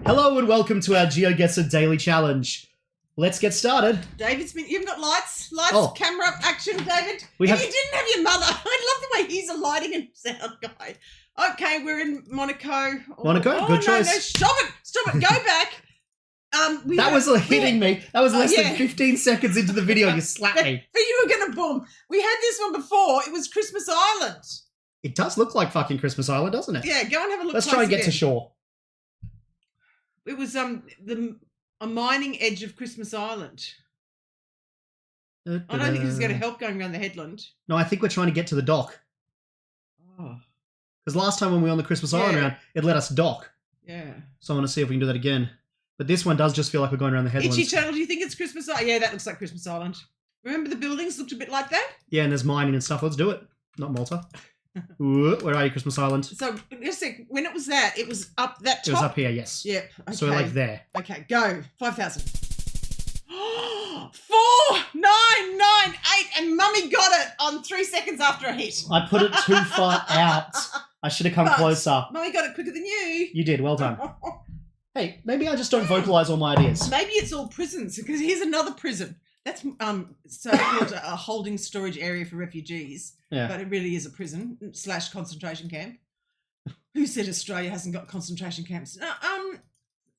Hello and welcome to our Geoguessr Daily Challenge. Let's get started. David's been. You've got lights, camera, action, David. You didn't have your mother. I love the way he's a lighting and sound guy. Okay, we're in Monaco. Monaco, good choice. No, stop it, go back. That was hitting me. That was less than 15 seconds into the video. You slapped me. But you were gonna boom. We had this one before. It was Christmas Island. It does look like fucking Christmas Island, doesn't it? Yeah, go and have a look. Let's try and get to shore. It was a mining edge of Christmas Island. I don't think this is going to help going around the headland. No, I think we're trying to get to the dock. Oh. Because last time when we were on the Christmas Island round, it let us dock. Yeah. So I want to see if we can do that again. But this one does just feel like we're going around the headlands. Itchy Channel, do you think it's Christmas Island? Yeah, that looks like Christmas Island. Remember the buildings looked a bit like that? Yeah, and there's mining and stuff. Let's do it. Not Malta. Ooh, where are you, Christmas Island? So, just a sec, when it was that, it was up that top? It was up here, yes. Yep. Okay. So we're like there. Okay, go. 5,000. 4, 9, 9, 8, and Mummy got it on 3 seconds after a hit. I put it too far out. I should have come closer. Mummy got it quicker than you. You did, well done. Hey, maybe I just don't vocalise all my ideas. Maybe it's all prisons, because here's another prison. That's so-called a holding storage area for refugees. Yeah. But it really is a prison / concentration camp. Who said Australia hasn't got concentration camps? No,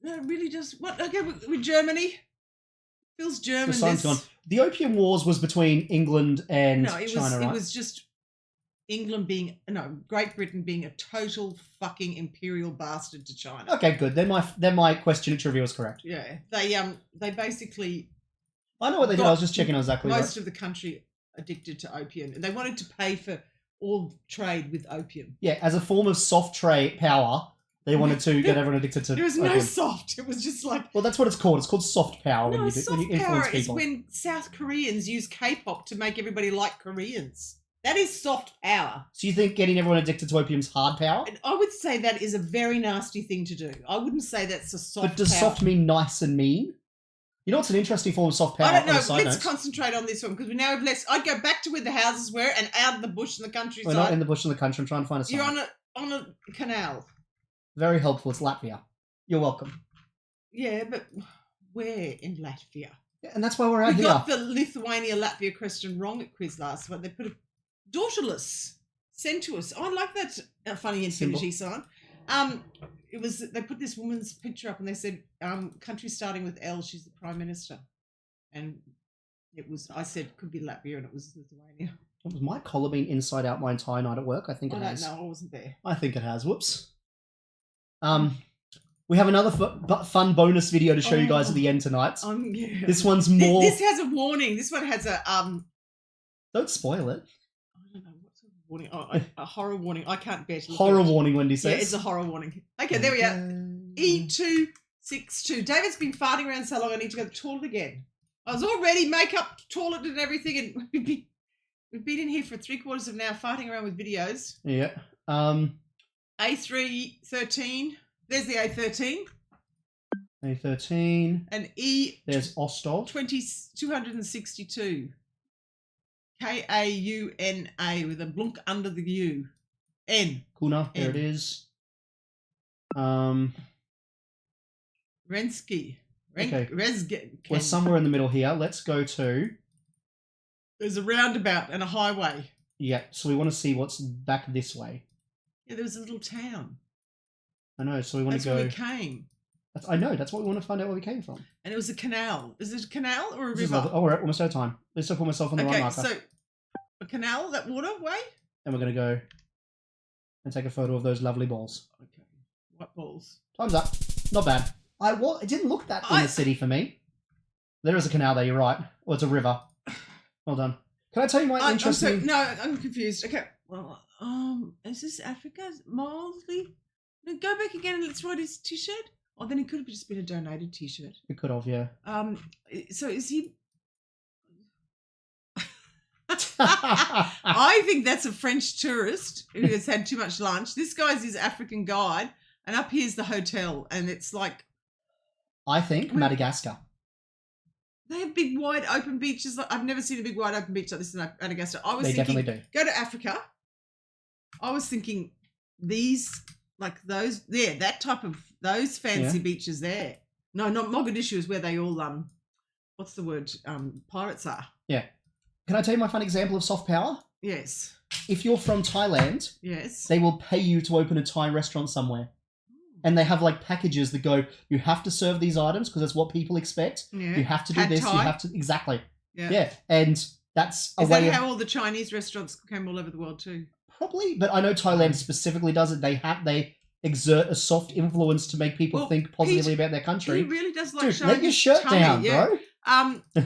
it really does. What? Okay, with Germany. Feels German. The sign's gone. The Opium Wars was between England and China, right? It was just England Great Britain being a total fucking imperial bastard to China. Okay, good. Then my question review was correct. Yeah, they basically. I know what they did. I was just checking exactly. Most of the country addicted to opium. They wanted to pay for all trade with opium. Yeah, as a form of soft trade power, they wanted to get everyone addicted to. There was opium. no soft. It was just like. Well, that's what it's called. It's called soft power when you influence power is people. when South Koreans use K-pop to make everybody like Koreans. That is soft power. So you think getting everyone addicted to opium is hard power? And I would say that is a very nasty thing to do. I wouldn't say that's a soft power. But does soft mean nice and mean? You know, it's an interesting form of soft power. I don't know. Let's concentrate on this one because we now have less. I'd go back to where the houses were and out of the bush in the countryside. We're not in the bush in the country. I'm trying to find a sign. You're on a canal. Very helpful. It's Latvia. You're welcome. Yeah, but where in Latvia? Yeah, and that's why we're out here. We got the Lithuania-Latvia question wrong at quiz last, but they put a daughterless sent to us. Oh, I like that funny infinity sign. They put this woman's picture up and they said, country starting with L, she's the Prime Minister. And I said, could be Latvia, and it was Lithuania. Was my collar been inside out my entire night at work? I think it has. I don't know, I wasn't there. I think it has. Whoops. We have another fun bonus video to show you guys at the end tonight. Yeah. This one's more... This has a warning. This one has a... Don't spoil it. I don't know. What's a warning? A horror warning. I can't bet. Horror warning, Wendy says. Yeah, it's a horror warning. Okay, there we are. E262. David's been farting around so long I need to go to the toilet again. I was already makeup, toilet and everything, and we've been in here for 3/4 of an hour farting around with videos. Yeah. A313. There's the A13. A13. And E. There's Ostov. 262. Kauna with a blunk under the U. N. Kuna. There it is. Rensky. Okay. Resge. We're somewhere in the middle here. Let's go to... There's a roundabout and a highway. Yeah, so we want to see what's back this way. Yeah, there was a little town. I know, so we want to go... That's where we came. I know, that's what we want to find out where we came from. And it was a canal. Is it a canal or a river? We're almost out of time. Let's put myself on the right marker. Okay, so a canal, that waterway? And we're going to go and take a photo of those lovely balls. Okay. What balls? Time's up. Not bad. It didn't look that in the city for me. There is a canal there, you're right. Well, it's a river. Well done. Can I tell you my interesting... No, I'm confused. Okay. Well, is this Africa? Mildly? No, go back again and let's write his t-shirt. Oh, then it could have just been a donated t-shirt. It could have, yeah. So is he... I think that's a French tourist who has had too much lunch. This guy's his African guide, and up here's the hotel, and it's like... I think Madagascar. They have big, wide, open beaches. I've never seen a big, wide, open beach like this in Madagascar. They definitely do. Go to Africa. I was thinking these, like those, that type of those fancy beaches there. No, not Mogadishu is where they all what's the word? Pirates are. Yeah. Can I tell you my fun example of soft power? Yes. If you're from Thailand, Yes. they will pay you to open a Thai restaurant somewhere. And they have like packages that go, you have to serve these items because that's what people expect. Yeah. You have to do Pad this. Thai. You have to exactly. Yeah. Yeah. And that's a Is way that of how all the Chinese restaurants came all over the world too? probably, but I know Thailand specifically does it. They exert a soft influence to make people think positively about their country. He really does like Dude, showing let your his shirt tummy, down, yeah. bro.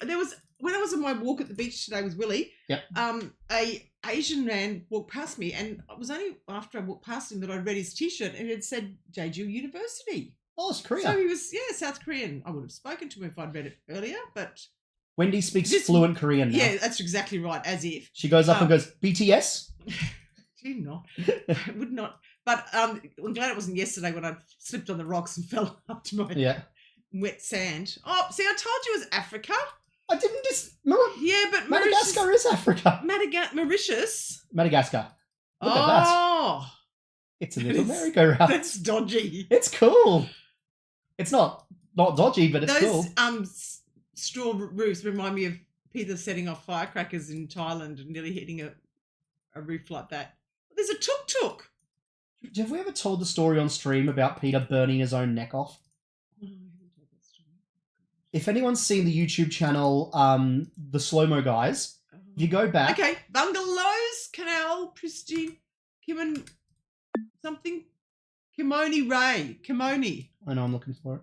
There was when I was on my walk at the beach today with Willie. Yep. A Asian man walked past me, and it was only after I walked past him that I read his T-shirt, and it said Jeju University. Oh, it's Korea. So he was South Korean. I would have spoken to him if I'd read it earlier, but Wendy speaks fluent Korean now. yeah, that's exactly right. As if She goes up and goes, BTS? do not, I would not. But I'm glad it wasn't yesterday when I slipped on the rocks and fell up to my wet sand. Oh, see, I told you it was Africa. I didn't just... Yeah, but Madagascar is Africa. Mauritius. Madagascar. Look at that. It's a little merry-go-round. That's dodgy. It's cool. It's not dodgy, but it's Those, cool. straw roofs remind me of Peter setting off firecrackers in Thailand and nearly hitting a roof like that. There's a tuk-tuk. Have we ever told the story on stream about Peter burning his own neck off? No, I haven't told that story. If anyone's seen the YouTube channel, the Slow-Mo Guys, if you go back... Okay, Bungalows, Canal, Pristine, something. Kimoni Ray. Kimoni. I know, I'm looking for it.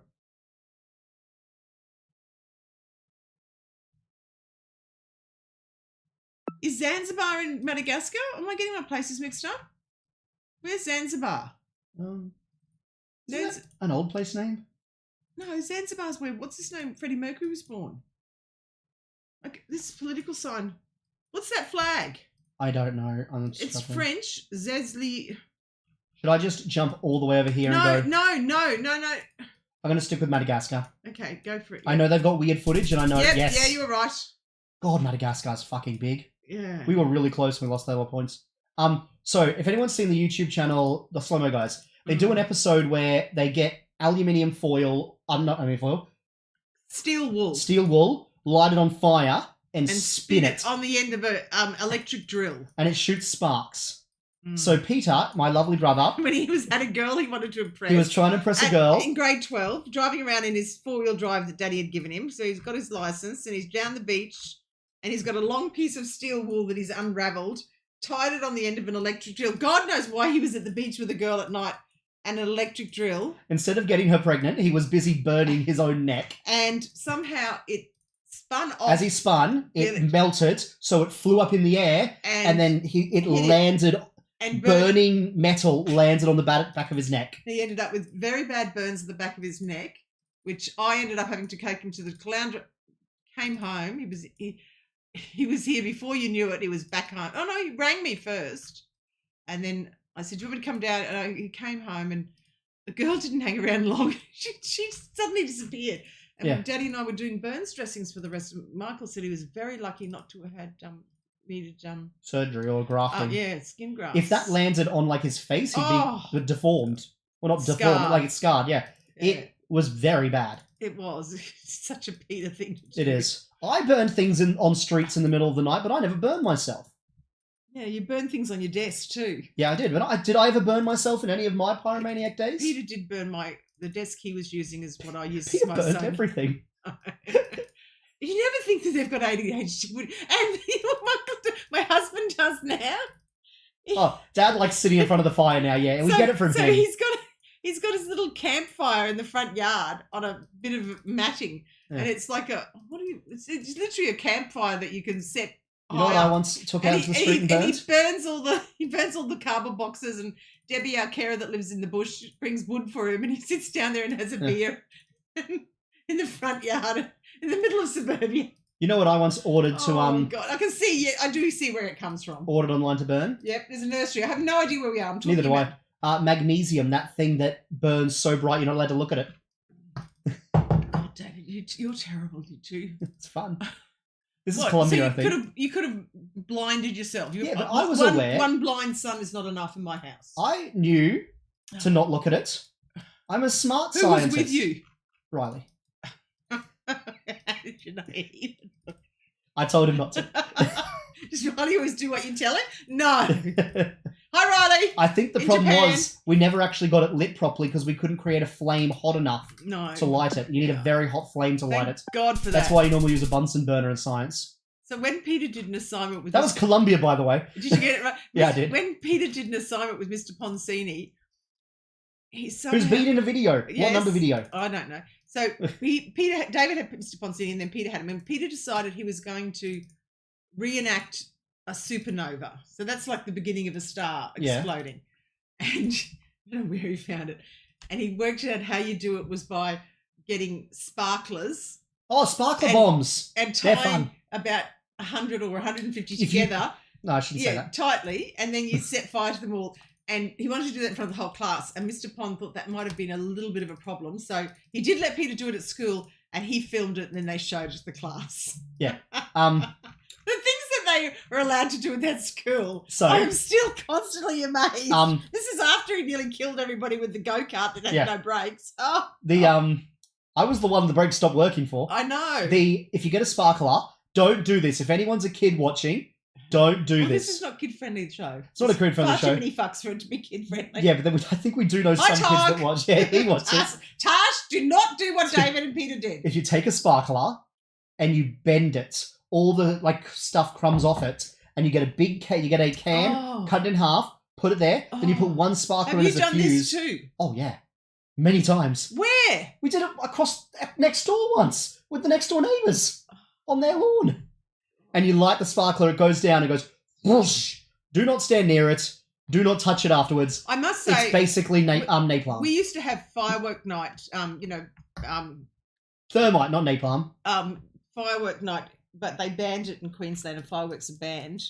Is Zanzibar in Madagascar? Am I getting my places mixed up? Where's Zanzibar? Isn't that an old place name? No, Zanzibar's where, what's his name? Freddie Mercury was born. Okay, this political sign. What's that flag? I don't know. It's French. Zezli. Should I just jump all the way over here and go? No. I'm going to stick with Madagascar. Okay, go for it. Yeah. I know they've got weird footage and I know, yes. Yeah, you were right. God, Madagascar's fucking big. Yeah. We were really close when we lost our points. So if anyone's seen the YouTube channel, the Slow-Mo Guys, they do an episode where they get aluminium foil, not aluminium foil. Steel wool, light it on fire and spin it on the end of a electric drill. And it shoots sparks. So Peter, my lovely brother... When he had a girl he wanted to impress. He was trying to impress a girl. In grade 12, driving around in his four-wheel drive that Daddy had given him. So he's got his license and he's down the beach and he's got a long piece of steel wool that he's unravelled, tied it on the end of an electric drill. God knows why he was at the beach with a girl at night and an electric drill. Instead of getting her pregnant, he was busy burning his own neck. And somehow it spun off. As he spun, it melted, so it flew up in the air and then it landed... And burning metal landed on the back of his neck. He ended up with very bad burns at the back of his neck, which I ended up having to take him to the clown. Came home. He was here before you knew it. He was back home. Oh no, he rang me first, and then I said, "Do you want me to come down?" And he came home, and the girl didn't hang around long. She suddenly disappeared. And when Daddy and I were doing burns dressings for the rest of Michael said he was very lucky not to have had needed surgery or grafting. Skin graft. If that landed on like his face, he'd be deformed. Well, not scarred. Deformed, like it's scarred. Yeah, it was very bad. It was. It's such a Peter thing to do. It is. I burned things on streets in the middle of the night, but I never burned myself. Yeah, you burn things on your desk too. Yeah, I did. But did I ever burn myself in any of my pyromaniac days? Peter did burn the desk he was using is what I used Peter as my burned son. Everything. You never think that they've got ADHD. And my husband does now. Oh, Dad likes sitting in front of the fire now, yeah. We get it from him. So he's got his little campfire in the front yard on a bit of matting. Yeah. And it's like it's literally a campfire that you can set. You know what I once took out to the street and burned? And he burns all the cardboard boxes, and Debbie, our carer that lives in the bush, brings wood for him, and he sits down there and has a beer in the front yard. In the middle of suburbia. You know what I once ordered to Oh God, I can see. Yeah, I do see where it comes from. Ordered online to burn. Yep, there's a nursery. I have no idea where we are. Neither do I. Magnesium, that thing that burns so bright you're not allowed to look at it. God, David, you're terrible. You too. It's fun. This is Colombia, so I think. You could have blinded yourself. But I was aware. One blind son is not enough in my house. I knew to not look at it. I'm a smart Who scientist. was with you? Riley. How did you know he? I told him not to. Does Riley always do what you tell him? No. Hi, Riley. I think the In problem Japan. was we never actually got it lit properly because we couldn't create a flame hot enough No. to light it. You need a very hot flame to light Thank it. God for that. That's why you normally use a Bunsen burner in science. So when Peter did an assignment with That was Columbia, by the way. did you get it right? Yeah, I did. When Peter did an assignment with Mr. Ponsini, he somehow... Who's been in a video? What Yes. number video? I don't know. So David had Mr. Ponsini, and then Peter had him. And Peter decided he was going to reenact a supernova. So that's like the beginning of a star exploding. And I don't know where he found it. And he worked out how you do it was by getting sparklers. Oh, sparkler bombs. And They're tying fun. about 100 or 150 If you- together. No, I shouldn't say that. Tightly. And then you set fire to them all. And he wanted to do that in front of the whole class. And Mr. Pond thought that might have been a little bit of a problem. So he did let Peter do it at school. And he filmed it and then they showed it to the class. Yeah. The things that they are allowed to do in that school, So- I'm still constantly amazed. Um, This is after he nearly killed everybody with the go-kart that had Yeah. no brakes. Oh, I was the one the brakes stopped working for. I know. If you get a sparkler, don't do this. If anyone's a kid watching, don't do Well, this. this is not kid-friendly show. It's not a kid-friendly Far show. too many fucks for it to be kid-friendly. Yeah, but then I think we do know some Hi, kids Tark. that watch. Yeah, he watches. Tash, do not do what David and Peter did. If you take a sparkler and you bend it, all the stuff crumbs off it, and you get a big can. You get a can, Oh. cut it in half, put it there. Then you put Oh. one sparkler Have in you as a done fuse. this too? Oh yeah, many times. Where? We did it across next door once with the next door neighbours on their lawn. And you light the sparkler, it goes down, it goes whoosh. Do not stand near it. Do not touch it afterwards. I must say, It's basically napalm. we used to have firework night. Thermite, not napalm. Firework night, but they banned it in Queensland, and fireworks are banned.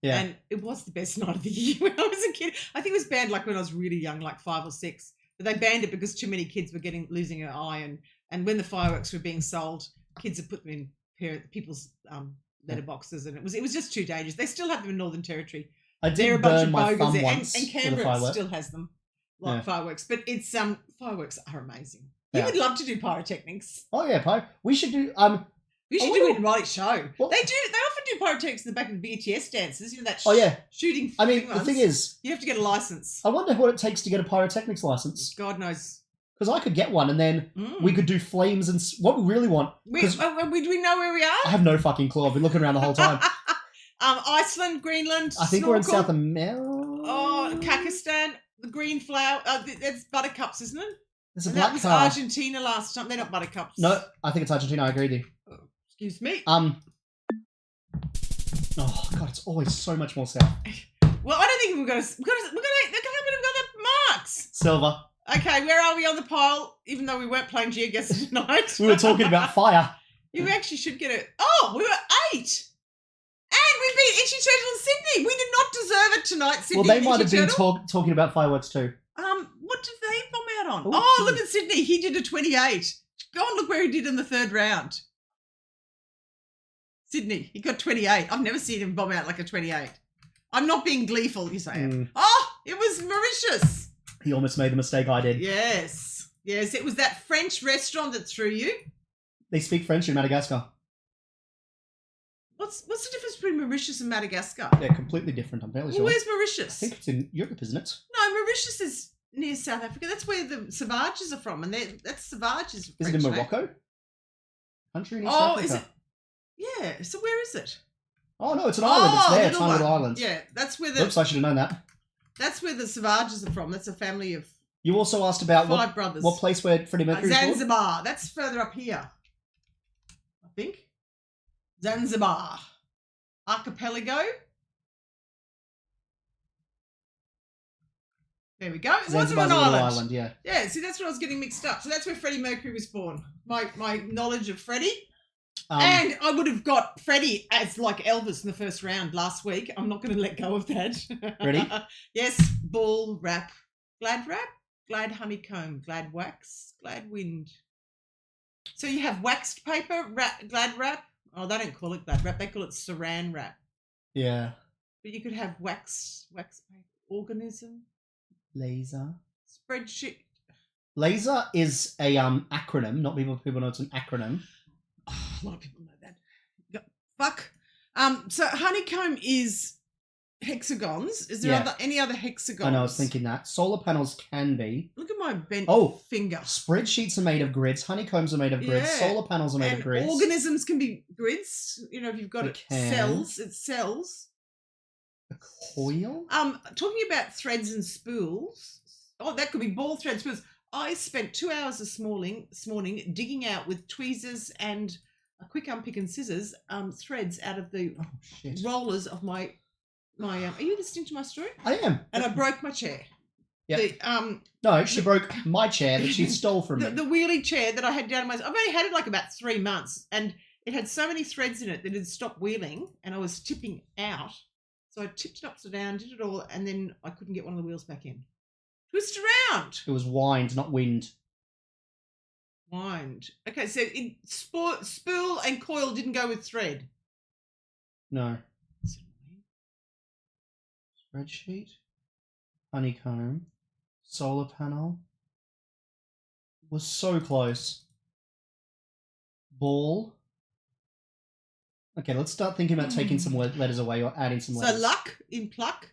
Yeah. And it was the best night of the year when I was a kid. I think it was banned like when I was really young, like 5 or 6. But they banned it because too many kids were losing an eye, and when the fireworks were being sold, kids had put them in people's letterboxes, and it was just too dangerous. They still have them in Northern Territory. I They're a did bunch burn of my bogers thumb there, once and with a Canberra firework. still has them, like Yeah. fireworks. But it's fireworks are amazing. Yeah. You would love to do pyrotechnics. Oh yeah, Pi. We should do You should Oh, do well. it in Riley's show. Well- They often do pyrotechnics in the back of the BTS dances. You know that Oh yeah. shooting. I mean, the ones. thing is, You have to get a license. I wonder what it takes to get a pyrotechnics license. God knows. Because I could get one, and then Mm. we could do flames and what we really want. Do 'cause we know where we I are? have no fucking clue. I've been looking around the whole time. Iceland, Greenland. I think we're in Snorkel. South America. Oh, Kakistan, the green flower. That's buttercups, isn't it? There's a And that black was car. Argentina last time. They're not buttercups. No, I think it's Argentina. I agree with you. Excuse me. Oh god, it's always so much more south. Well, I don't think we're gonna. They're gonna got the marks. Silver. Okay, where are we on the pile? Even though we weren't playing Geoguessr tonight. We were talking about fire. You actually should get it. Oh, we were 8. And we beat Itchy Turtle and Sydney. We did not deserve it tonight, Sydney. Well, they and might Itchy have been Turtle. talking about fireworks too. What did they bomb out on? Oh, Oh, look geez. at Sydney. He did a 28. Go and look where he did in the 3rd round. Sydney, he got 28. I've never seen him bomb out like a 28. I'm not being gleeful, you say. Mm. Oh, it was Mauritius. He almost made the mistake I did. Yes. Yes, it was that French restaurant that threw you. They speak French in Madagascar. What's the difference between Mauritius and Madagascar? They're completely different, I'm fairly Well, sure. where's I Mauritius? think it's in Europe, isn't it? No, Mauritius is near South Africa. That's where the Savages are from, and that's Savages. Is it in Morocco? Country in East Oh, Africa. is it? Yeah. So where is it? Oh no, it's an island. It's there. It's little one of the one. islands. Yeah, that's where the Oops, I should have known that. that's where the Savages are from. That's a family of You also asked about 5 brothers. what place where Freddie Mercury was born? Zanzibar. That's further up here. I think. Zanzibar. Archipelago. There we go. It was Zanzibar's an a little island. island, yeah. Yeah, see, that's what I was getting mixed up. So that's where Freddie Mercury was born. My knowledge of Freddie. And I would have got Freddie as like Elvis in the first round last week. I'm not going to let go of that. Ready? Yes. Ball, wrap, glad honeycomb, glad wax, glad wind. So you have waxed paper, glad wrap. Oh, they don't call it glad wrap. They call it saran wrap. Yeah. But you could have wax paper, organism, Laser. spreadsheet. Laser is a acronym. Not people know it's an acronym. Oh, a lot of people know that. Fuck. So honeycomb is hexagons. Is there any other hexagons? I know, I was thinking that. Solar panels can be. Look at my bent finger. Spreadsheets are made of grids. Honeycombs are made of grids. Yeah. Solar panels are made of grids. Organisms can be grids. You know, if you've got cells, it's cells. A coil? Talking about threads and spools. Oh, that could be ball thread spools. I spent 2 hours this morning digging out with tweezers and a quick unpick and scissors threads out of the rollers of my. Are you listening to my story? I am. And I broke my chair. Yeah. No, she broke my chair that she stole from me. The wheelie chair that I had down my. I've only had it like about 3 months, and it had so many threads in it that it stopped wheeling, and I was tipping out. So I tipped it upside down, did it all, and then I couldn't get one of the wheels back in. Twist around. It was wind, not wind. Wind. Okay, so spool and coil didn't go with thread. No. Spreadsheet, honeycomb, solar panel. Was so close. Ball. Okay, let's start thinking about taking some letters away or adding some letters. So luck in pluck.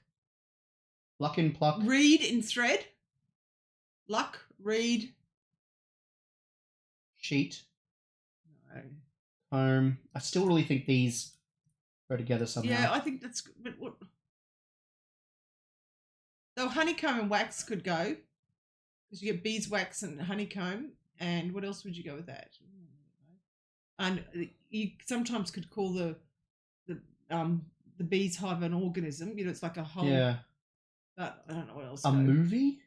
Luck in pluck. Reed in thread. Luck, reed. Sheet. No. Comb. I still really think these go together somehow. Yeah, I think that's good. But what? So honeycomb and wax could go. Because you get beeswax and honeycomb. And what else would you go with that? And you sometimes could call the bees hive an organism. You know, it's like a whole. Yeah. But I don't know what else. A movie?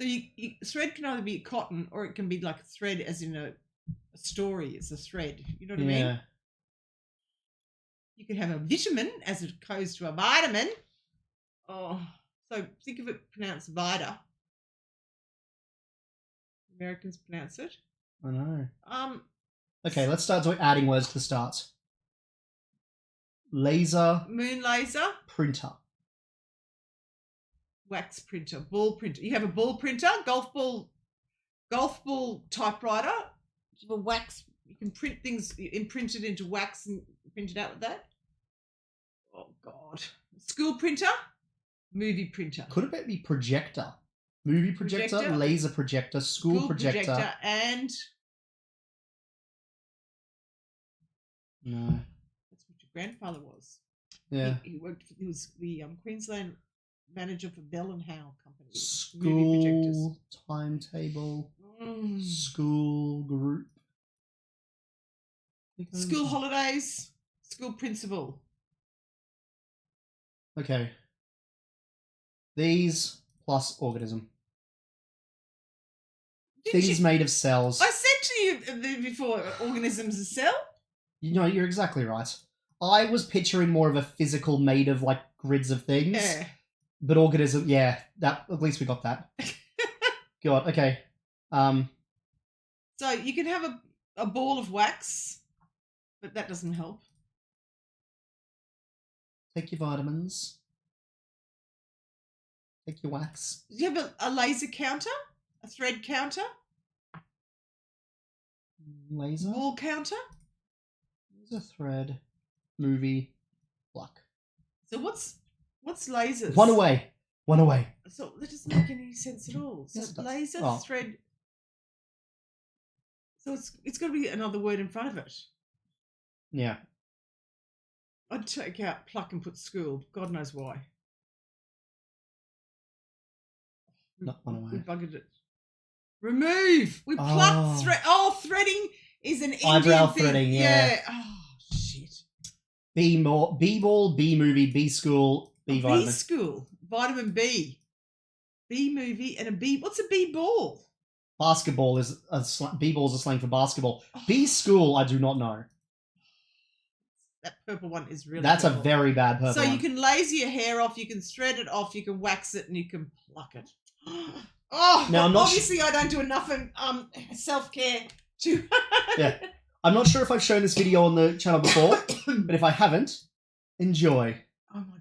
So you thread can either be cotton or it can be like a thread, as in a story. It's a thread. You know what I mean? You could have a vitamin as opposed to a vitamin. Oh, so think of it pronounced Vita. Americans pronounce it. I know. Okay, let's start adding words to the start. Laser. Moon laser. Printer. Wax printer. Ball printer. You have a ball printer. Golf ball typewriter. You have a wax. You can print things, imprint it into wax and print it out with that. Oh, God. School printer. Movie printer. Could it be projector? Movie projector, laser projector, school projector. And... No. That's what your grandfather was. Yeah. He was the Queensland manager for Bell and Howell Company. School timetable. School group. School holidays. School principal. Okay. These plus organism. Things made of cells. I said to you before, organism's a cell. You know, you're exactly right. I was picturing more of a physical made of like grids of things. Yeah. But organism, yeah, that at least we got that. God, okay. So you can have a ball of wax, but that doesn't help. Take your vitamins. Take your wax. Do you have a laser counter? A thread counter? Laser? Ball counter? Laser thread. Movie. Pluck. So what's lasers? One away. So that doesn't make any sense at all. So Yes, laser thread. So it's got to be another word in front of it. Yeah. I'd take out pluck and put school. God knows why. Not one away. We buggered it. Remove. We plucked thread. Oh, threading is an Indian eyebrow thing. threading. Yeah. Oh shit. B ball, B movie, B school, B vitamin. B school, vitamin B, B movie, and a B. What's a B ball? Basketball is B ball's a slang for basketball. B school, I do not know. That purple one is really. That's purple. A very bad purple. So one. you can laser your hair off, you can thread it off, you can wax it, and you can pluck it. Oh, now well, obviously I don't do enough self-care to. Yeah, I'm not sure if I've shown this video on the channel before, but if I haven't, enjoy. Oh my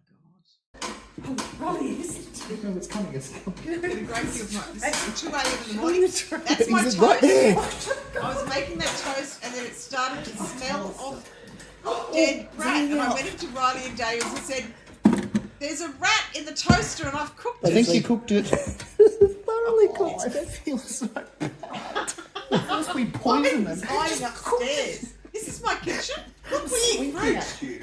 Riley, listen to me. No, it's coming. It's coming. I'm going to grab you of mine. It's 2 a.m. in the morning. That's my Is toast. it right there? I was making that toast and then it started to smell of dead rat. And I went into Riley and Dave and said, there's a rat in the toaster and I've cooked I it. think you cooked it. Thoroughly cooked. I feel so bad. It must be poison. It's hiding upstairs. This is my kitchen. Look, we eat fruit.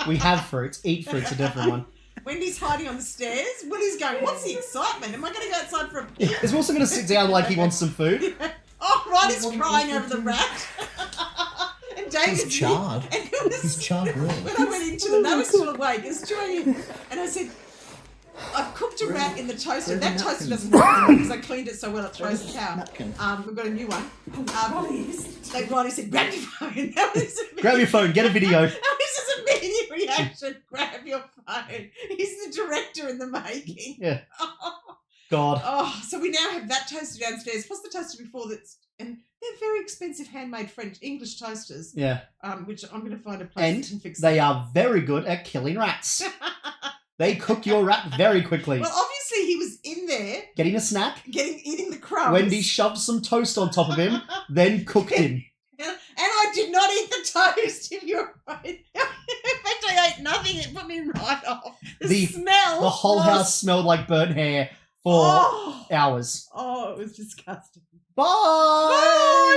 We have fruits. Eat fruit's a different one. Wendy's hiding on the stairs. Willie's going, what's the excitement? Am I going to go outside for a pee? Is Wilson going to sit down like he wants some food? Oh, Riley's crying over the rat. And David's He's charred. And it was, He's charred really. when I went into them, they were still awake. It was 2 a.m. And I said, I've cooked a rat in the toaster. That toaster doesn't work because I cleaned it so well it throws the cow. We've got a new one. Riley said, grab your phone. Grab your phone. Get a video. This is a immediate reaction. Grab your phone. He's the director in the making. Yeah. God. Oh, so we now have that toaster downstairs, plus the toaster before that's, and they're very expensive handmade French English toasters. Yeah. Which I'm going to find a place And that can fix. they are very good at killing rats. They cook your rat very quickly. Well, obviously he was in there Getting a snack. eating the crumbs. Wendy shoved some toast on top of him, then cooked him. And I did not eat the toast, if you're right. In fact, I ate nothing. It put me right off. The smell. The whole house smelled like burnt hair for hours. Oh, it was disgusting. Bye! Bye!